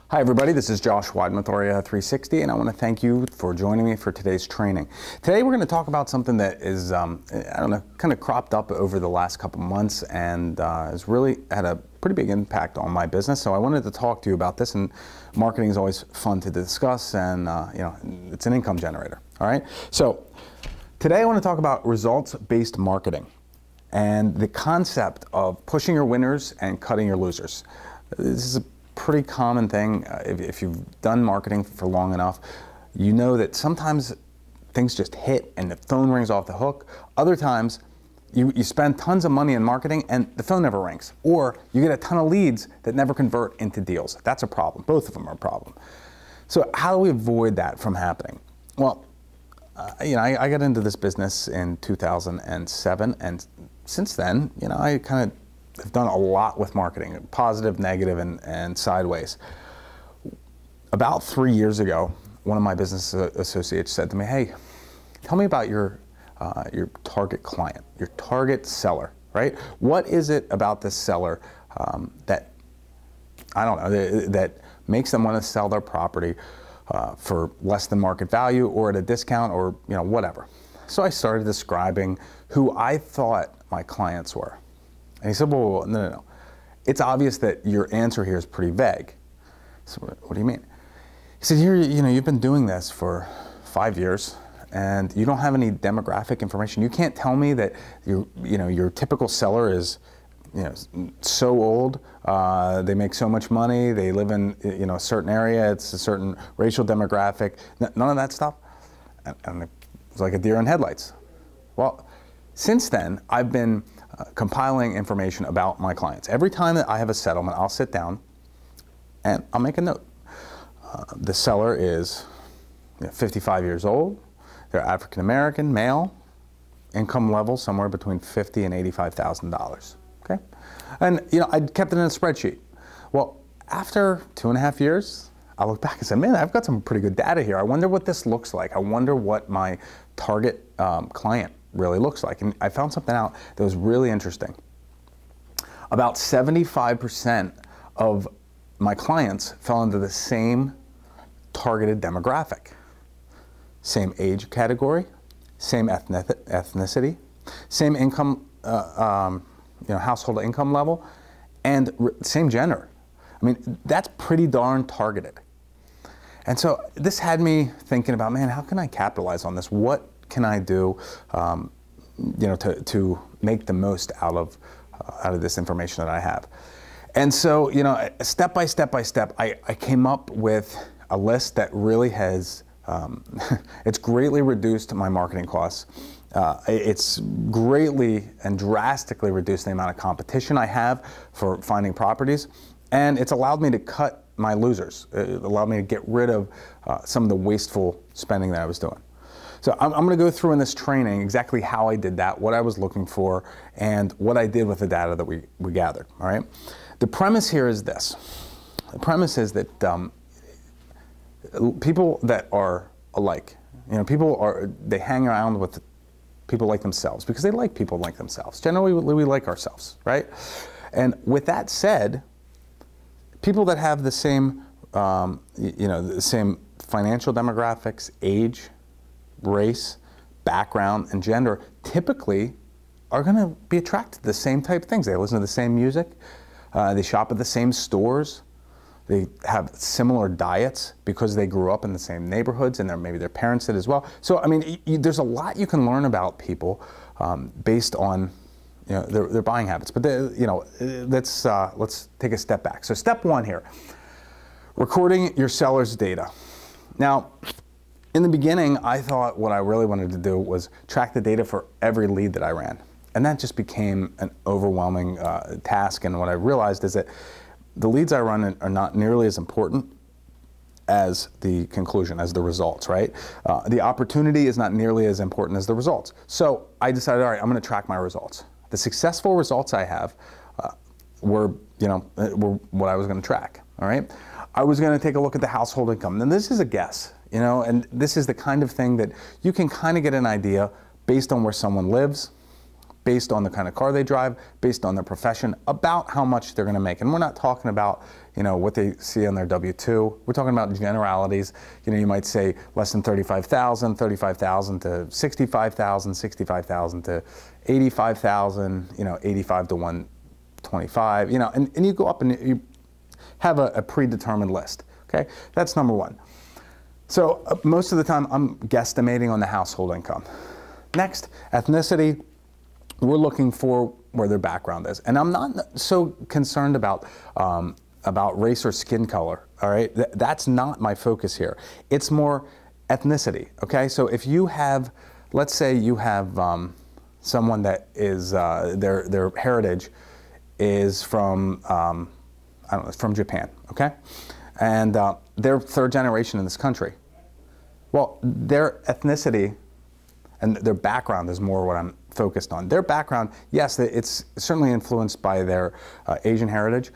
Hi everybody, this is Josh Weidman with Ethnicity, and I want to thank you for joining me for today's training. Today we're going to talk about something that is, I don't know, kind of cropped up over the last couple months and has really had a pretty big impact on my business. So I wanted to talk to you about this, and marketing is always fun to discuss, and you know, it's an income generator. All right. So today I want to talk about results-based marketing and the concept of pushing your winners and cutting your losers. This is a pretty common thing. If you've done marketing for long enough, you know that sometimes things just hit and the phone rings off the hook. Other times you spend tons of money in marketing and the phone never rings, or you get a ton of leads that never convert into deals. That's a problem. Both of them are a problem. So how do we avoid that from happening? Well, you know, I got into this business in 2007, and since then, you know, I kind of I've done a lot with marketing, positive, negative, and sideways. About 3 years ago, one of my business associates said to me, "Hey, tell me about your target client, your target seller, right? What is it about this seller that, I don't know, that makes them want to sell their property for less than market value or at a discount or, you know, whatever?" So I started describing who I thought my clients were. And he said, "Well, no. It's obvious that your answer here is pretty vague." So what do you mean? He said, you know, you've been doing this for 5 years and you don't have any demographic information. You can't tell me that your typical seller is, you know, so old, they make so much money, they live in, you know, a certain area, it's a certain racial demographic, none of that stuff." And it was like a deer in headlights. Well, since then, I've been compiling information about my clients. Every time that I have a settlement, I'll sit down and I'll make a note. The seller is 55 years old, they're African American, male, income level somewhere between $50,000 and $85,000. Okay, and you know, I kept it in a spreadsheet. Well, after 2.5 years, I look back and say, "Man, I've got some pretty good data here. I wonder what this looks like. I wonder what my target client really looks like." And I found something out that was really interesting. About 75% of my clients fell into the same targeted demographic. Same age category, same ethnicity, same income, you know, household income level, and same gender. I mean, that's pretty darn targeted. And so this had me thinking about, man, how can I capitalize on this? What can I do, you know, to make the most out of this information that I have? And so, you know, step by step, I came up with a list that really has, it's greatly reduced my marketing costs. It's greatly and drastically reduced the amount of competition I have for finding properties, and it's allowed me to cut my losers. It allowed me to get rid of some of the wasteful spending that I was doing. So I'm going to go through in this training exactly how I did that, what I was looking for, and what I did with the data that we gathered. All right. The premise here is this. The premise is that people that are alike, you know, they hang around with people like themselves because they like people like themselves. Generally, we like ourselves, right? And with that said, people that have the same, you know, the same financial demographics, age, race, background, and gender typically are going to be attracted to the same type of things. They listen to the same music, they shop at the same stores, they have similar diets because they grew up in the same neighborhoods, and maybe their parents did as well. So, I mean, there's a lot you can learn about people based on, you know, their buying habits. But you know, let's take a step back. So, step one here: recording your seller's data. Now, in the beginning, I thought what I really wanted to do was track the data for every lead that I ran. And that just became an overwhelming task. And what I realized is that the leads I run are not nearly as important as the conclusion, as the results, right? The opportunity is not nearly as important as the results. So I decided, all right, I'm going to track my results. The successful results I have were what I was going to track, all right? I was going to take a look at the household income. And this is a guess, you know, and this is the kind of thing that you can kind of get an idea based on where someone lives, based on the kind of car they drive, based on their profession, about how much they're going to make. And we're not talking about, you know, what they see on their W-2. We're talking about generalities. You know, you might say less than 35,000, 35,000 to 65,000, 65,000 to 85,000, you know, 85 to 125, you know, and you go up and you have a predetermined list, okay? That's number one. So most of the time I'm guesstimating on the household income. Next, ethnicity. We're looking for where their background is. And I'm not so concerned about race or skin color, all right? That's not my focus here. It's more ethnicity, okay? So if you have, let's say you have someone that is, their heritage is from, I don't know, from Japan, okay? And they're third generation in this country. Well, their ethnicity and their background is more what I'm focused on. Their background, yes, it's certainly influenced by their Asian heritage,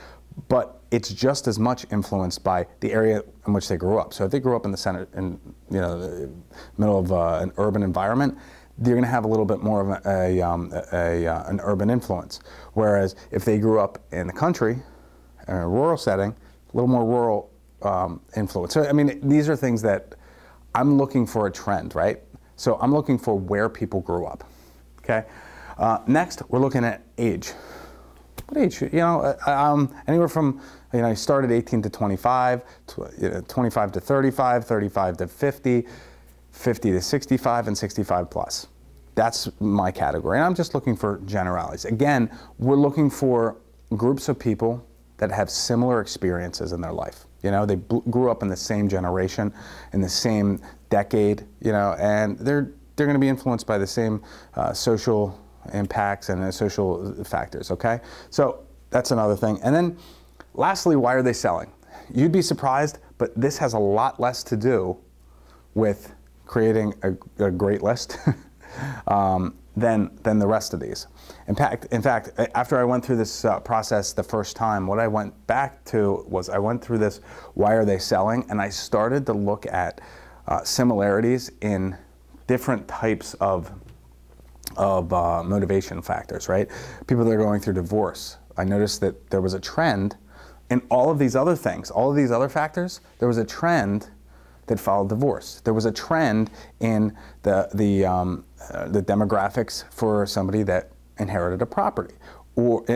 but it's just as much influenced by the area in which they grew up. So if they grew up in the center, in the middle of an urban environment, they're going to have a little bit more of an urban influence. Whereas if they grew up in the country, in a rural setting, a little more rural influence. So I mean, these are things that I'm looking for a trend, right? So I'm looking for where people grew up, okay? Next, we're looking at age. What age? You know, anywhere from, you know, you start at 18 to 25, 25 to 35, 35 to 50, 50 to 65, and 65 plus. That's my category. And I'm just looking for generalities. Again, we're looking for groups of people that have similar experiences in their life. You know, they grew up in the same generation, in the same decade, you know, and they're going to be influenced by the same social impacts and social factors, okay? So that's another thing. And then lastly, why are they selling? You'd be surprised, but this has a lot less to do with creating a great list than the rest of these. In fact, after I went through this process the first time, what I went back to was I went through this, why are they selling? And I started to look at similarities in different types of motivation factors, right? People that are going through divorce. I noticed that there was a trend in all of these other things, all of these other factors, there was a trend that followed divorce. There was a trend in the demographics for somebody that inherited a property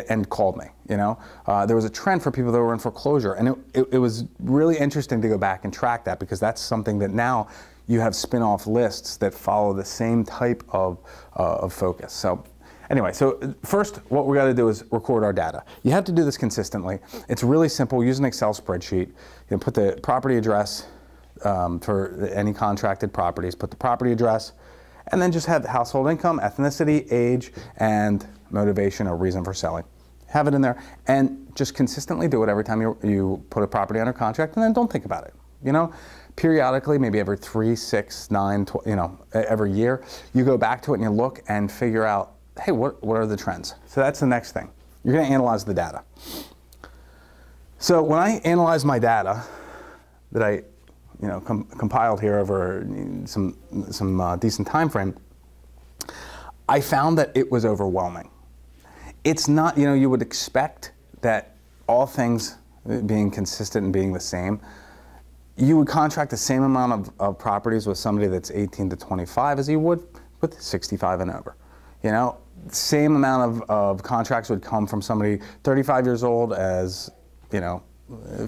and called me, you know. There was a trend for people that were in foreclosure, and it was really interesting to go back and track that, because that's something that now you have spin-off lists that follow the same type of focus. So anyway, so first what we got to do is record our data. You have to do this consistently. It's really simple. Use an Excel spreadsheet. You can put the property address for any contracted properties, put the property address, and then just have household income, ethnicity, age, and motivation or reason for selling. Have it in there, and just consistently do it every time you put a property under contract, and then don't think about it. You know, periodically, maybe every 3, 6, 9, 12, you know, every year, you go back to it and you look and figure out, hey, what are the trends? So that's the next thing. You're going to analyze the data. So when I analyze my data that I compiled here over some decent time frame, I found that it was overwhelming. It's not, you know, you would expect that all things being consistent and being the same, you would contract the same amount of properties with somebody that's 18 to 25 as you would with 65 and over. You know, same amount of contracts would come from somebody 35 years old as, you know,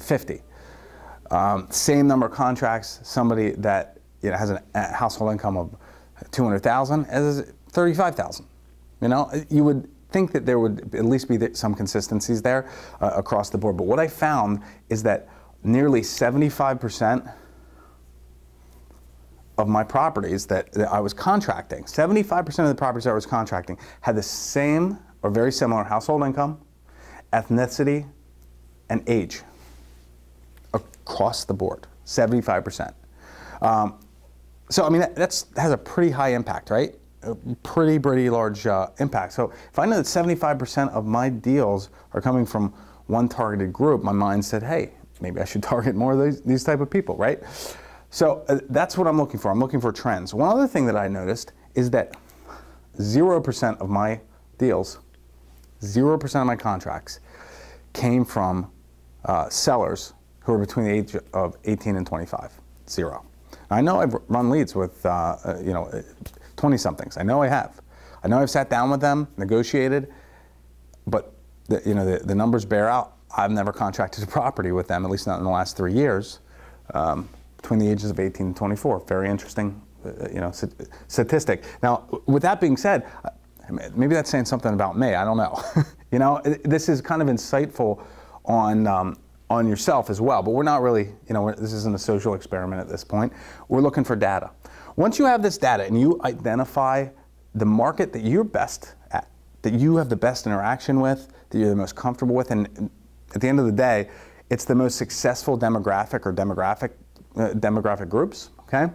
50. Same number of contracts, somebody that, you know, has a household income of 200,000 as 35,000. You know, you would think that there would at least be some consistencies there across the board. But what I found is that nearly 75% of my properties that I was contracting, 75% of the properties I was contracting had the same or very similar household income, ethnicity, and age. Across the board, 75%. So I mean, that has a pretty high impact, right? A pretty large impact. So if I know that 75% of my deals are coming from one targeted group, my mind said, hey, maybe I should target more of these type of people, right? So that's what I'm looking for. I'm looking for trends. One other thing that I noticed is that 0% of my deals, 0% of my contracts came from sellers who are between the age of 18 and 25. Zero. I know I've run leads with 20-somethings. I know I have. I know I've sat down with them, negotiated, but the numbers bear out. I've never contracted a property with them, at least not in the last 3 years, between the ages of 18 and 24. Very interesting, statistic. Now, with that being said, maybe that's saying something about me. I don't know. This is kind of insightful on yourself as well. But we're not really, this isn't a social experiment at this point. We're looking for data. Once you have this data and you identify the market that you're best at, that you have the best interaction with, that you're the most comfortable with, and at the end of the day, it's the most successful demographic or demographic groups, okay?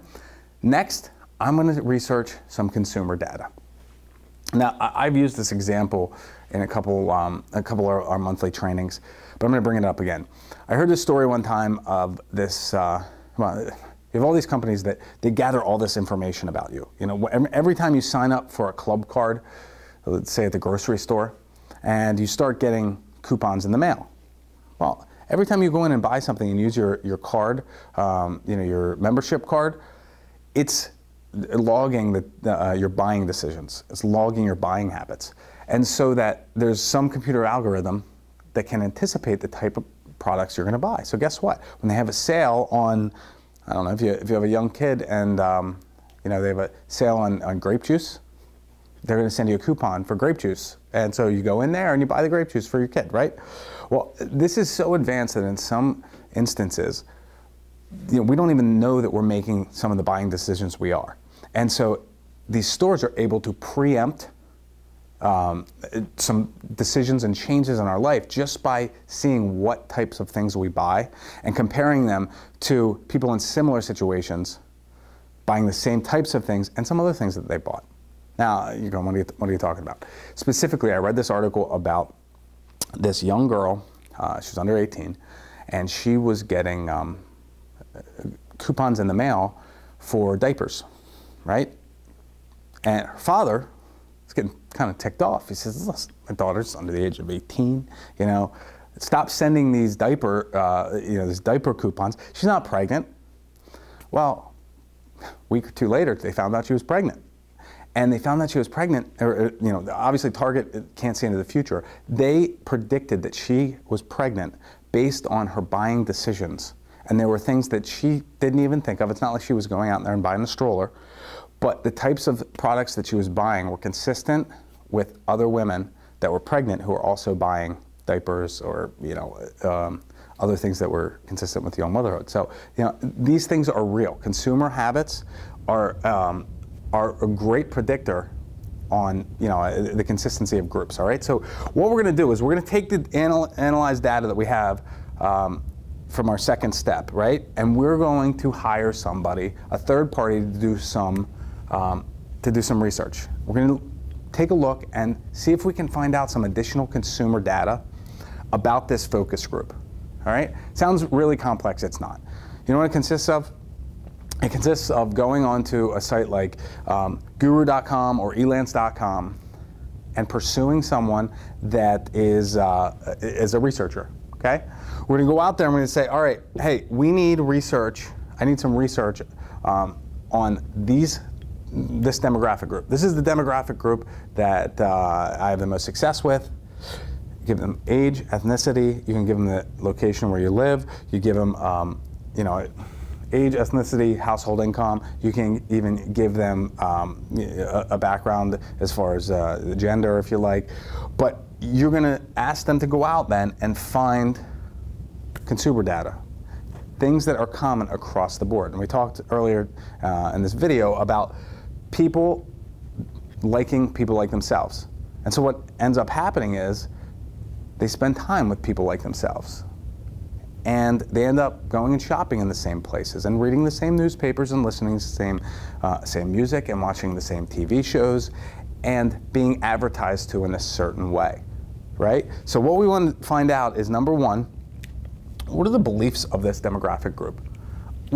Next, I'm gonna research some consumer data. Now, I've used this example in a couple of our monthly trainings, but I'm going to bring it up again. I heard this story one time of this, you have all these companies that they gather all this information about you. Every time you sign up for a club card, let's say at the grocery store, and you start getting coupons in the mail. Well, every time you go in and buy something and use your card, your membership card, it's logging your buying decisions. It's logging your buying habits. And so that there's some computer algorithm that can anticipate the type of products you're going to buy. So guess what? When they have a sale on, I don't know, if you have a young kid and they have a sale on grape juice, they're going to send you a coupon for grape juice. And so you go in there and you buy the grape juice for your kid, right? Well, this is so advanced that in some instances, we don't even know that we're making some of the buying decisions we are. And so these stores are able to preempt some decisions and changes in our life just by seeing what types of things we buy and comparing them to people in similar situations buying the same types of things and some other things that they bought. Now, you're going, what are you talking about? Specifically, I read this article about this young girl, she was under 18, and she was getting coupons in the mail for diapers, right? And her father was getting kind of ticked off. He says, listen, my daughter's under the age of 18, stop sending these these diaper coupons. She's not pregnant. Well, a week or two later, they found out she was pregnant. And they found that she was pregnant, obviously Target can't see into the future. They predicted that she was pregnant based on her buying decisions. And there were things that she didn't even think of. It's not like she was going out there and buying a stroller. But the types of products that she was buying were consistent with other women that were pregnant who were also buying diapers or, other things that were consistent with young motherhood. So, these things are real. Consumer habits are a great predictor on, the consistency of groups, all right? So what we're gonna do is we're gonna take the analyzed data that we have from our second step, right? And we're going to hire somebody, a third party, to do some research. We're going to take a look and see if we can find out some additional consumer data about this focus group. All right? Sounds really complex. It's not. You know what it consists of? It consists of going onto a site like guru.com or elance.com and pursuing someone that is a researcher. Okay? We're going to go out there and we're going to say, all right, hey, we need research. I need some research on this demographic group. This is the demographic group that I have the most success with. Give them age, ethnicity. You can give them the location where you live. You give them, age, ethnicity, household income. You can even give them a background as far as the gender, if you like. But you're going to ask them to go out then and find consumer data, things that are common across the board. And we talked earlier in this video about people liking people like themselves. And so what ends up happening is they spend time with people like themselves. And they end up going and shopping in the same places and reading the same newspapers and listening to the same music and watching the same TV shows and being advertised to in a certain way, right? So what we want to find out is, number one, what are the beliefs of this demographic group?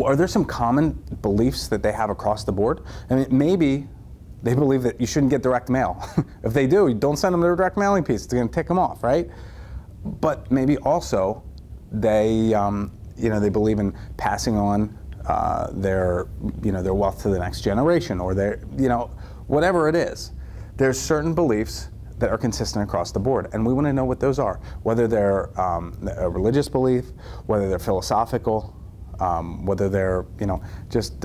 Are there some common beliefs that they have across the board? I mean, maybe They believe that you shouldn't get direct mail. If they do, don't send them the direct mailing piece. It's going to tick them off, right? But maybe also they they believe in passing on their wealth to the next generation, or their whatever it is. There's certain beliefs that are consistent across the board, and we want to know what those are. Whether they're a religious belief, whether they're philosophical, whether they're just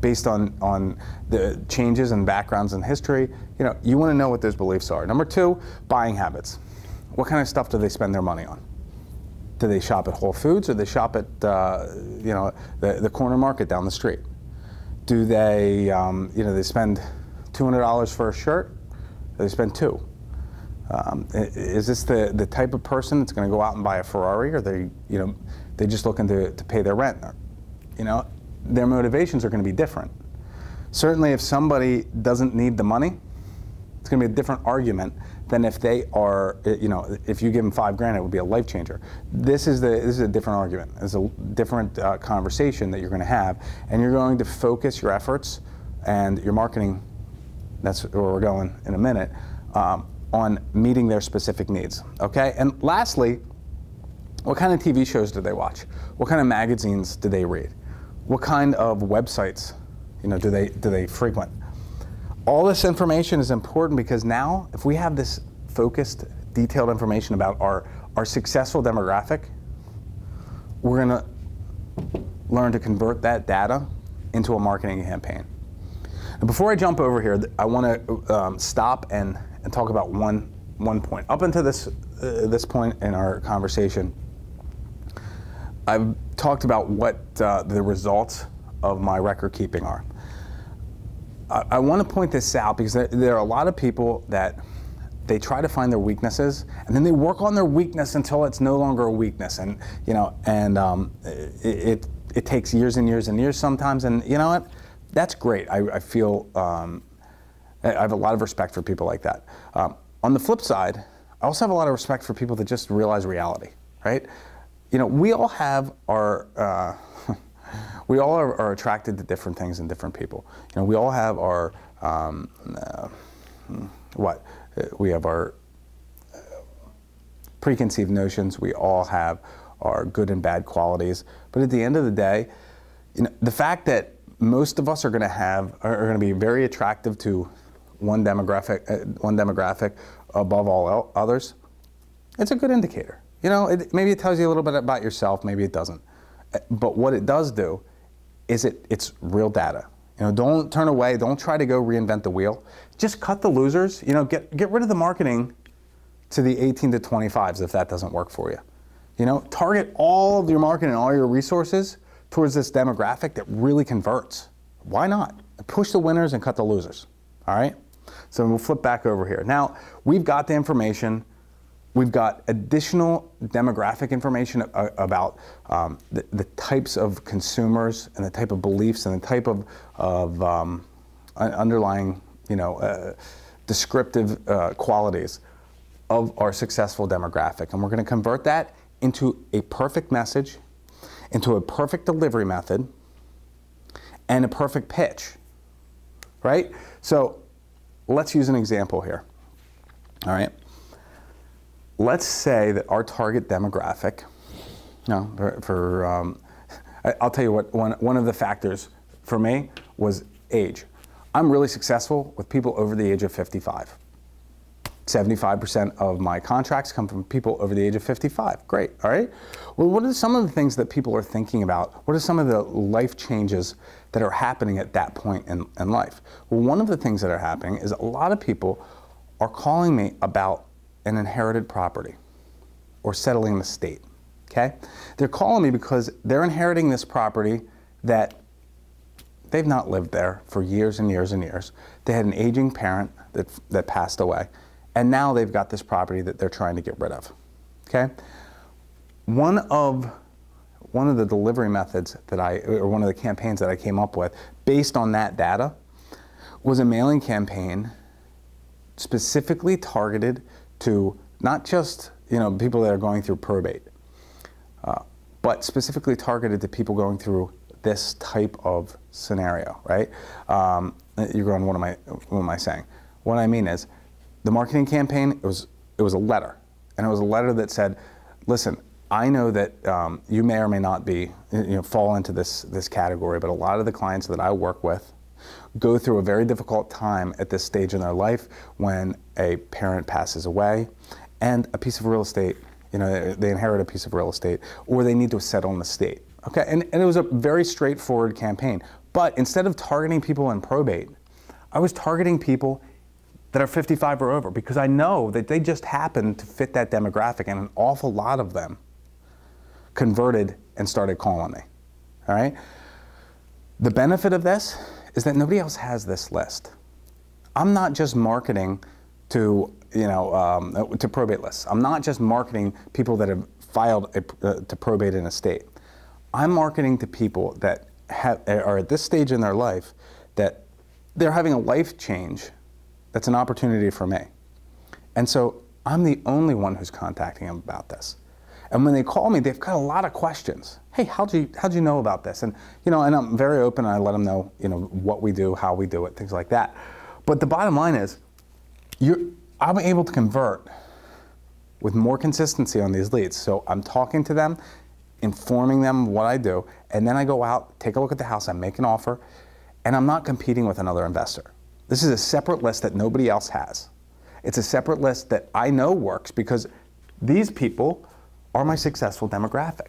based on the changes and backgrounds in history. You want to know what those beliefs are. Number two, buying habits. What kind of stuff do they spend their money on? Do they shop at Whole Foods, or they shop at the corner market down the street? Do they they spend $200 for a shirt? Or they spend $200? Is this the type of person that's going to go out and buy a Ferrari, or they're just looking to pay their rent? Their motivations are going to be different. Certainly, if somebody doesn't need the money, it's going to be a different argument than if they are, if you give them $5,000, it would be a life changer. This is a different argument. It's a different conversation that you're going to have, and you're going to focus your efforts and your marketing. That's where we're going in a minute, on meeting their specific needs. Okay, and lastly, what kind of TV shows do they watch? What kind of magazines do they read? What kind of websites, do they frequent? All this information is important, because now, if we have this focused, detailed information about our successful demographic, we're going to learn to convert that data into a marketing campaign. And before I jump over here, I want to stop and talk about one point. Up until this point in our conversation, I've talked about what the results of my record keeping are. I want to point this out because there are a lot of people that they try to find their weaknesses, and then they work on their weakness until it's no longer a weakness, and it takes years and years and years sometimes. And you know what? That's great. I feel I have a lot of respect for people like that. On the flip side, I also have a lot of respect for people that just realize reality, right? We all have our we all are attracted to different things in different people. We all have our we have our preconceived notions. We all have our good and bad qualities. But at the end of the day, the fact that most of us are going to be very attractive to one demographic above all others, it's a good indicator. Maybe it tells you a little bit about yourself. Maybe it doesn't. But what it does do is it's real data. Don't turn away. Don't try to go reinvent the wheel. Just cut the losers. Get rid of the marketing to the 18 to 25s if that doesn't work for you. Target all of your marketing, all your resources towards this demographic that really converts. Why not? Push the winners and cut the losers. All right? So we'll flip back over here. Now, we've got the information. We've got additional demographic information about the types of consumers and the type of beliefs and the type of underlying, descriptive qualities of our successful demographic. And we're going to convert that into a perfect message, into a perfect delivery method, and a perfect pitch, right? So let's use an example here, all right? Let's say that our target demographic, I'll tell you what, one of the factors for me was age. I'm really successful with people over the age of 55. 75% of my contracts come from people over the age of 55. Great, all right? Well, what are some of the things that people are thinking about? What are some of the life changes that are happening at that point in life? Well, one of the things that are happening is a lot of people are calling me about an inherited property or settling in the state, okay? They're calling me because they're inheriting this property that they've not lived there for years and years and years. They had an aging parent that passed away, and now they've got this property that they're trying to get rid of, okay? One of the delivery methods or one of the campaigns that I came up with based on that data was a mailing campaign specifically targeted to not just people that are going through probate, but specifically targeted to people going through this type of scenario, right? you're going, what am I saying? What I mean is, the marketing campaign, it was a letter. And it was a letter that said, listen, I know that you may or may not be, fall into this category, but a lot of the clients that I work with go through a very difficult time at this stage in their life when a parent passes away and a piece of real estate, they inherit a piece of real estate, or they need to settle an estate. Okay, and it was a very straightforward campaign. But instead of targeting people in probate, I was targeting people that are 55 or over, because I know that they just happen to fit that demographic, and an awful lot of them converted and started calling me. All right? The benefit of this is that nobody else has this list. I'm not just marketing to to probate lists. I'm not just marketing people that have filed to probate an estate. I'm marketing to people that are at this stage in their life that they're having a life change that's an opportunity for me. And so I'm the only one who's contacting them about this. And when they call me, they've got a lot of questions. Hey, how'd you know about this? And and I'm very open, and I let them know what we do, how we do it, things like that. But the bottom line is, I'm able to convert with more consistency on these leads. So I'm talking to them, informing them what I do, and then I go out, take a look at the house, I make an offer, and I'm not competing with another investor. This is a separate list that nobody else has. It's a separate list that I know works because these people are my successful demographic.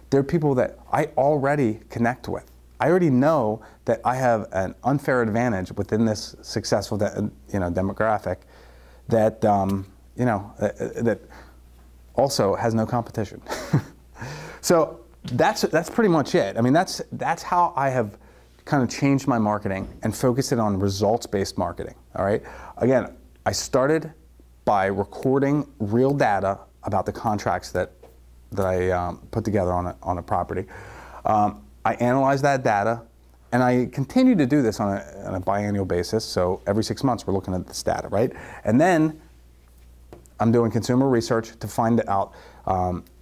They're people that I already connect with. I already know that I have an unfair advantage within this successful demographic that that also has no competition. So that's pretty much it. I mean, that's how I have kind of changed my marketing and focused it on results-based marketing. All right. Again, I started by recording real data about the contracts that I put together on a property. I analyzed that data, and I continue to do this on a biannual basis. So every 6 months, we're looking at this data, right? And then I'm doing consumer research to find out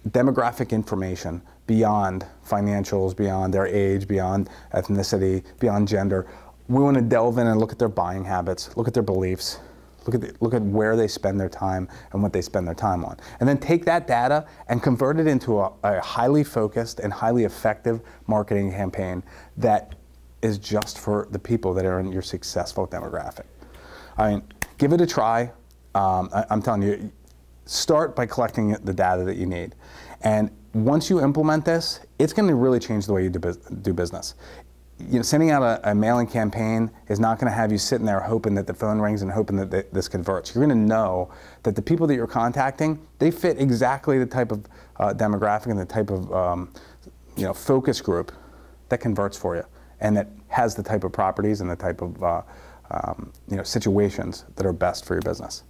demographic information beyond financials, beyond their age, beyond ethnicity, beyond gender. We want to delve in and look at their buying habits, look at their beliefs, look at where they spend their time and what they spend their time on. And then take that data and convert it into a highly focused and highly effective marketing campaign that is just for the people that are in your successful demographic. I mean, give it a try. I'm telling you, start by collecting the data that you need. And once you implement this, it's going to really change the way you do business. Sending out a mailing campaign is not going to have you sitting there hoping that the phone rings and hoping that this converts. You're going to know that the people that you're contacting, they fit exactly the type of demographic and the type of focus group that converts for you, and that has the type of properties and the type of situations that are best for your business.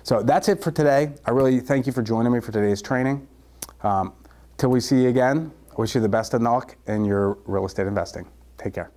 So that's it for today. I really thank you for joining me for today's training. Till we see you again, I wish you the best of luck in your real estate investing. Take care.